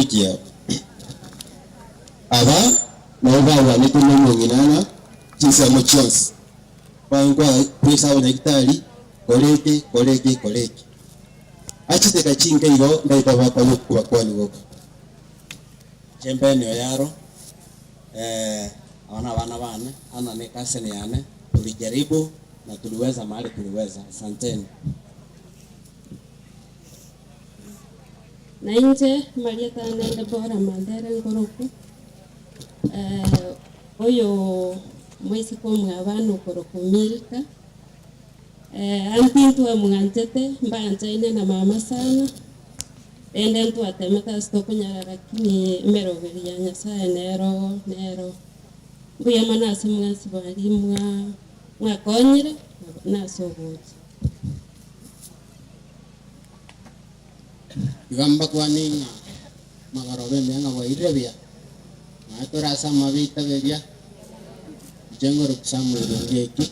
ikia aba nauga ni tuno munginana jinsi mochons bangwa pesa wa daktari koleke achite kachinga iro ndaita bakwa kwa kwani woko chembeni oyaro wana bana ana ni kaseni yane tulijaribu na tuliweza mahali tuliweza. Asanteni. Na nje Marieta nende bora mandere ngoroku oyo mwezi kwa mwabanu ngoroku milka antintu wa mwanjete mbanjaine na mama sana ende ntu atemeta stoko nyara lakini merogeri ya nyasaye nero buya manasi mwasi bari mwakonyire nasogoje gamba kwani magarobe menga wairebia na torasa mabita bebia jengo ruksamu ngeki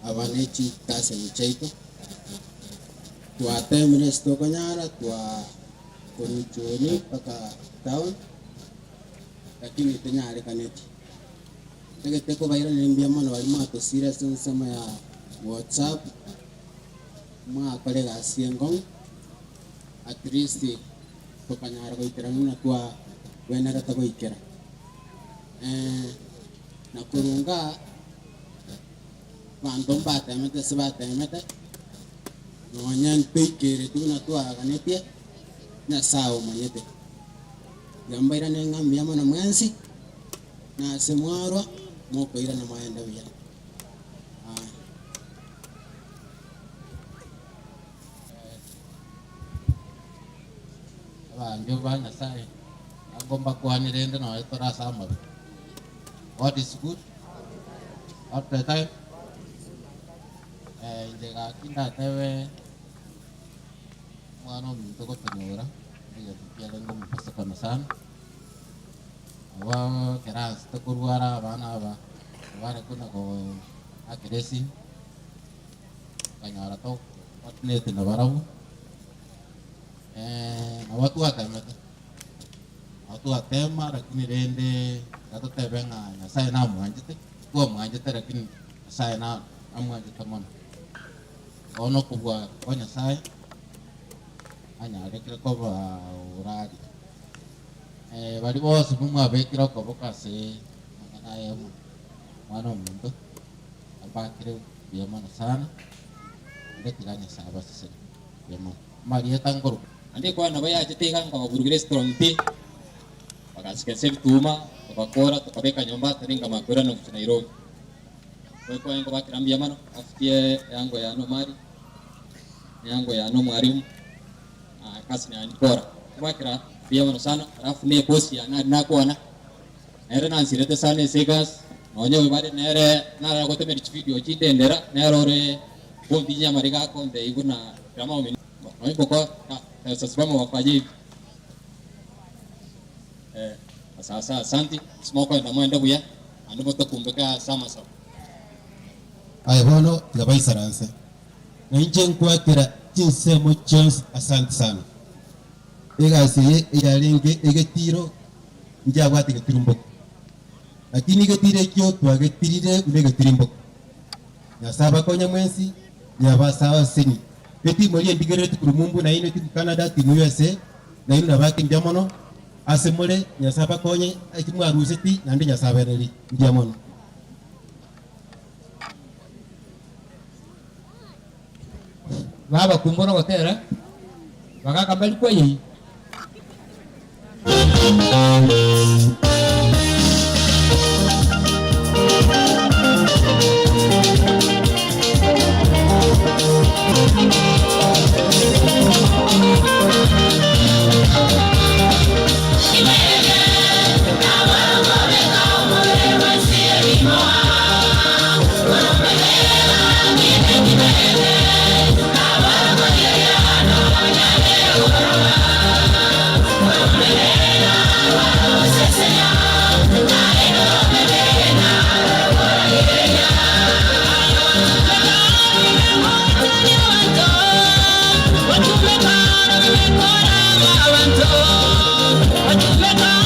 abanechi kase mcheito tuate mresto konyara tua kuruchoni paka town lakini tenyare kaneti teko baira nimbia mwana wali mato serious nsema ya WhatsApp ma kolega siengong at least tukanyara koiterana tua wenara tagoikera na kurunga bandom batemete sebatemete nonyan peikere tuna tua kanetia na sao manyete gambaira nengambia mana mwansi na semwaro moko ira na maenda bia ndio bana sai agomba kwani rende no tora sama what is good after time llega kinda tewe mwana mtoko tenora ndio pia lengo mpasa kana sana wa keras takurwara bana ba wale kuna ko akiresi kanyara to watne tena barau na watu watema lakini rende kato tebenga na sai na mwanjite kwa mwanjite lakini sai na amwanjite mona ono kubwa konya sai anya rekira ko ba uradi bali bose mumwa bekira ko bokase na yemo mwana muntu abakire biyamana sana ndekiranya saba sese yemo Marieta ngoro ande kwa na baya jiteka kwa guru restaurant bakasikese bituma bakora tukabeka nyumba taringa makora no kuchina Nairobi kwa ngo bakirambia mano afikie yango ya no mari yango ya no mwalimu kasi ni andikora bakira bia mano sana alafu ne posti ya na kuona ere na sirete sana segas onyo bade nere na ko teme video chinde ndera nerore bombi nya mariga ko nde iguna kama omi boko sasa bama wafaji sasa asante smoko na mwenda buya ando kumbeka sama sawa ay bono gabai saranse na nje kwa kira jinse mo chance asante sana ega siye yaringe ege tiro nja wati ke tirumbo lakini ke tire kyo twage tirire ulege tirimbo ya saba konya mwensi ya basawa sini eti mori ndigere tukurumumbu na ino tiku Canada timu USA na ino nabaki njamono asemole ya saba konye timu aruseti na ndi ya saba reli njamono baba kumbora gotera bakaka bali kwa yi Yeah. Leta